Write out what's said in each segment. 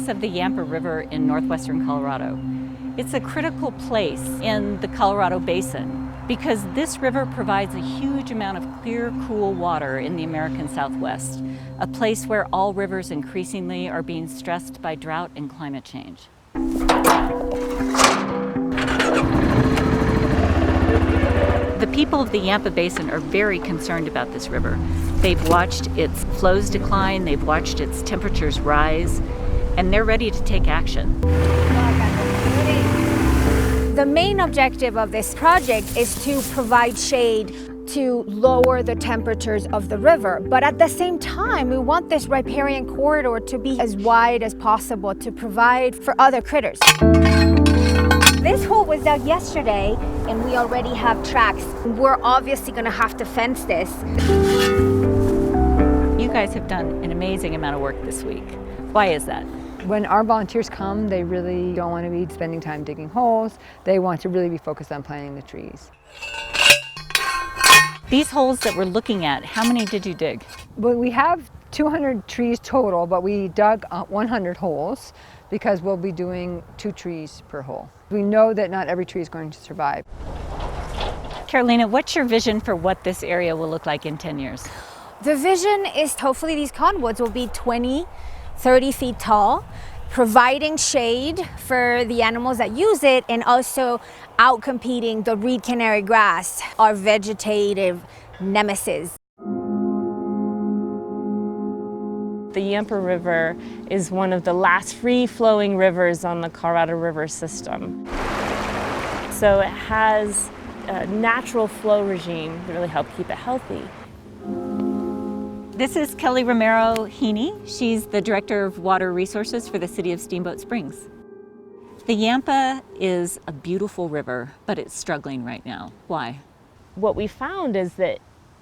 banks of the Yampa River in northwestern Colorado. It's a critical place in the Colorado Basin because this river provides a huge amount of clear, cool water in the American Southwest, a place where all rivers increasingly are being stressed by drought and climate change. The people of the Yampa Basin are very concerned about this river. They've watched its flows decline, they've watched its temperatures rise, and they're ready to take action. The main objective of this project is to provide shade to lower the temperatures of the river. But at the same time, we want this riparian corridor to be as wide as possible to provide for other critters. This hole was dug yesterday, and we already have tracks. We're obviously going to have to fence this. You guys have done an amazing amount of work this week. Why is that? When our volunteers come, they really don't want to be spending time digging holes. They want to really be focused on planting the trees. These holes that we're looking at, how many did you dig? Well, we have 200 trees total, but we dug 100 holes because we'll be doing 2 trees per hole. We know that not every tree is going to survive. Carolina, what's your vision for what this area will look like in 10 years? The vision is hopefully these cottonwoods will be 20, 30 feet tall, providing shade for the animals that use it and also outcompeting the reed canary grass, our vegetative nemesis. The Yampa River is one of the last free-flowing rivers on the Colorado River system. So it has a natural flow regime that really help keep it healthy. This is Kelly Romero Heaney. She's the Director of Water Resources for the City of Steamboat Springs. The Yampa is a beautiful river, but it's struggling right now. Why? What we found is that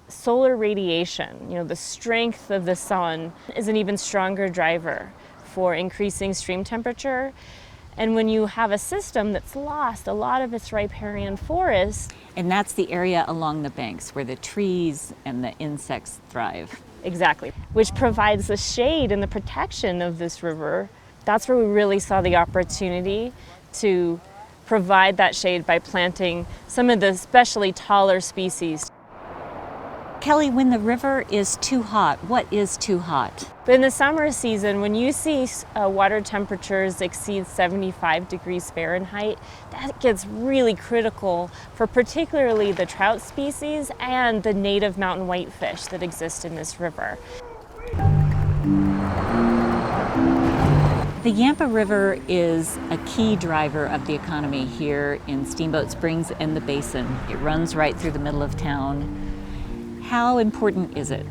solar radiation, the strength of the sun, is an even stronger driver for increasing stream temperature. And when you have a system that's lost a lot of its riparian forest. And that's the area along the banks where the trees and the insects thrive. Exactly, which provides the shade and the protection of this river. That's where we really saw the opportunity to provide that shade by planting some of the especially taller species. Kelly, when the river is too hot, what is too hot? But in the summer season, when you see water temperatures exceed 75 degrees Fahrenheit, that gets really critical for particularly the trout species and the native mountain whitefish that exist in this river. The Yampa River is a key driver of the economy here in Steamboat Springs and the Basin. It runs right through the middle of town. How important is it?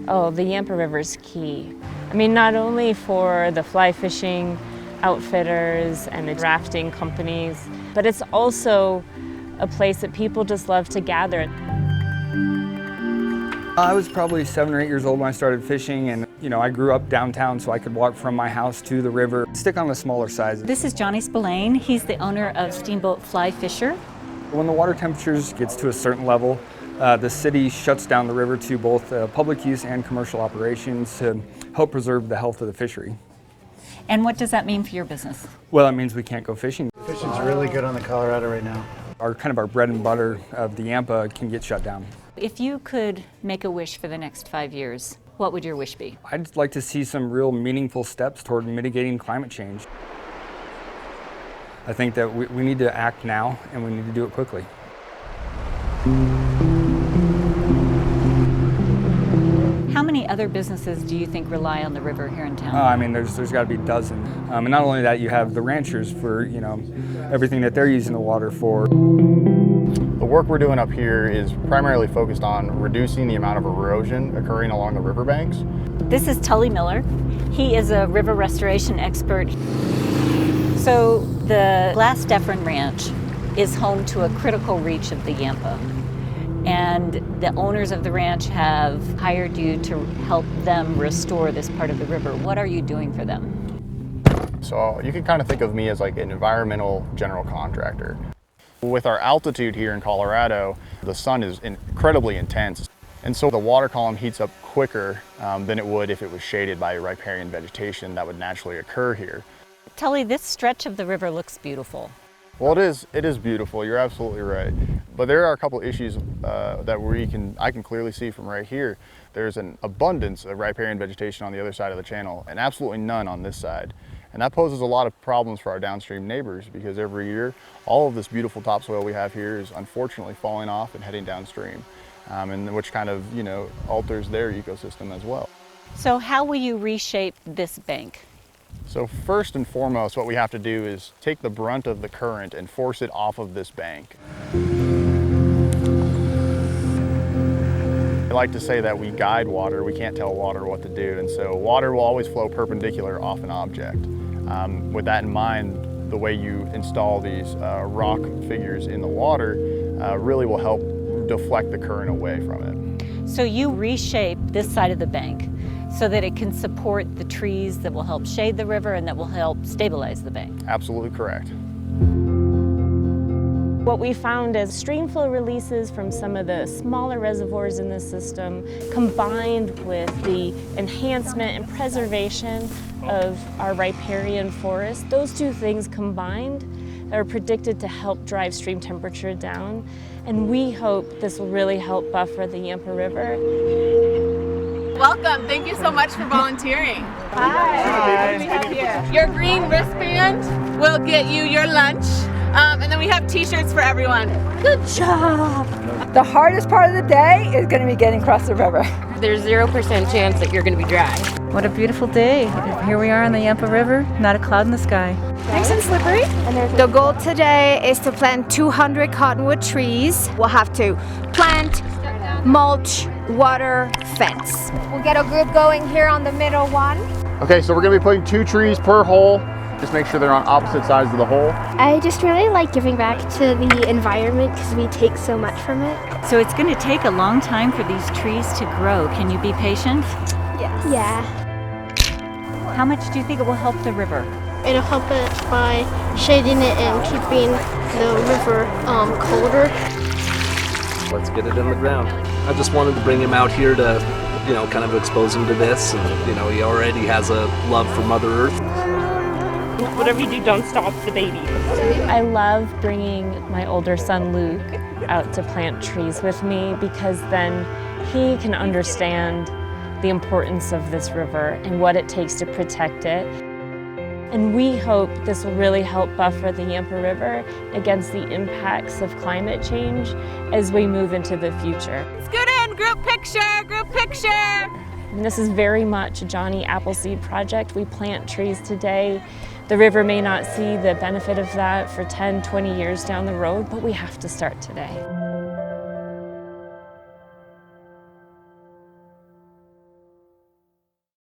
Oh, the Yampa River is key. I mean, not only for the fly fishing outfitters and the rafting companies, but it's also a place that people just love to gather. I was probably 7 or 8 years old when I started fishing, and I grew up downtown so I could walk from my house to the river, stick on the smaller sizes. This is Johnny Spillane. He's the owner of Steamboat Fly Fisher. When the water temperatures gets to a certain level, the city shuts down the river to both public use and commercial operations to help preserve the health of the fishery. And what does that mean for your business? Well, it means we can't go fishing. Fishing's really good on the Colorado right now. Our bread and butter of the Yampa can get shut down. If you could make a wish for the next 5 years, what would your wish be? I'd like to see some real meaningful steps toward mitigating climate change. I think that we need to act now, and we need to do it quickly. How many other businesses do you think rely on the river here in town? I mean, there's got to be a dozen. And not only that, you have the ranchers for, everything that they're using the water for. The work we're doing up here is primarily focused on reducing the amount of erosion occurring along the riverbanks. This is Tully Miller. He is a river restoration expert. So the Glass Deferin Ranch is home to a critical reach of the Yampa. And the owners of the ranch have hired you to help them restore this part of the river. What are you doing for them? So you can kind of think of me as like an environmental general contractor. With our altitude here in Colorado, the sun is incredibly intense. And so the water column heats up quicker than it would if it was shaded by riparian vegetation that would naturally occur here. Tully, this stretch of the river looks beautiful. Well, it is beautiful. You're absolutely right. But there are a couple issues that I can clearly see from right here. There's an abundance of riparian vegetation on the other side of the channel and absolutely none on this side. And that poses a lot of problems for our downstream neighbors because every year, all of this beautiful topsoil we have here is unfortunately falling off and heading downstream, and which kind of, alters their ecosystem as well. So how will you reshape this bank? So first and foremost, what we have to do is take the brunt of the current and force it off of this bank. I like to say that we guide water, we can't tell water what to do, and so water will always flow perpendicular off an object. With that in mind, the way you install these rock figures in the water really will help deflect the current away from it. So you reshape this side of the bank so that it can support the trees that will help shade the river and that will help stabilize the bank. Absolutely correct. What we found is stream flow releases from some of the smaller reservoirs in the system combined with the enhancement and preservation of our riparian forest. Those two things combined are predicted to help drive stream temperature down, and we hope this will really help buffer the Yampa River. Welcome, thank you so much for volunteering. Hi. Your green wristband will get you your lunch. And then we have t-shirts for everyone. Good job. The hardest part of the day is going to be getting across the river. There's 0% chance that you're going to be dry. What a beautiful day. Here we are on the Yampa River, not a cloud in the sky. Nice and slippery. The goal today is to plant 200 cottonwood trees. We'll have to plant, mulch, water, fence. We'll get a group going here on the middle one. Okay, so we're gonna be putting 2 trees per hole. Just make sure they're on opposite sides of the hole. I just really like giving back to the environment because we take so much from it. So it's going to take a long time for these trees to grow. Can you be patient? Yes. Yeah. How much do you think it will help the river? It'll help it by shading it and keeping the river colder. Let's get it in the ground. I just wanted to bring him out here to, kind of expose him to this. And, he already has a love for Mother Earth. Whatever you do, don't stop the baby. I love bringing my older son Luke out to plant trees with me because then he can understand the importance of this river and what it takes to protect it. And we hope this will really help buffer the Yampa River against the impacts of climate change as we move into the future. Scoot in, group picture, group picture. And this is very much a Johnny Appleseed project. We plant trees today. The river may not see the benefit of that for 10, 20 years down the road, but we have to start today.